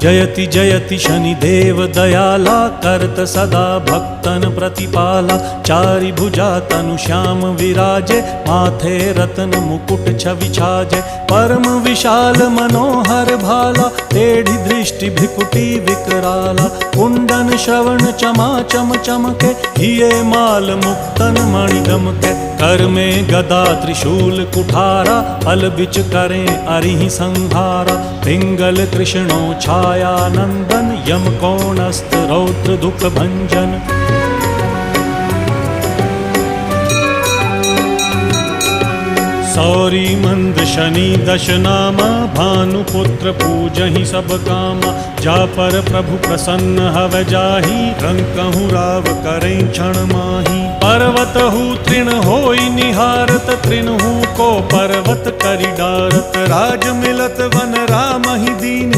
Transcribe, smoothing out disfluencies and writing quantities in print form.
जयति जयति शनिदेव दयाला करत सदा भक्तन प्रतिपाला। चारि भुजा तनु श्याम विराजे माथे रत्न मुकुट छवि छाजे। परम विशाल मनोहर भाला टेढ़ी दृष्टि भ्रिकुटी विकराला। कुंडन श्रवण चमा चम चमके हिये माल मुक्तन मणि दमके। कर में गदा त्रिशूल कुठारा फल बिच करें अरिहि संहारा। पिंगल कृष्णो छाया नंदन यम कोणस्थ रौद्र दुख भंजन। सौरी मंद शनि दश नामा भानुपुत्र पूजहि सब कामा। जा पर प्रभु प्रसन्न हव जाहि रंकहु राव करें क्षण माही। पर्वत हु तृण होई निहारत तृणहु को पर्वत करि डारत। राज मिलत वन राम ही दीन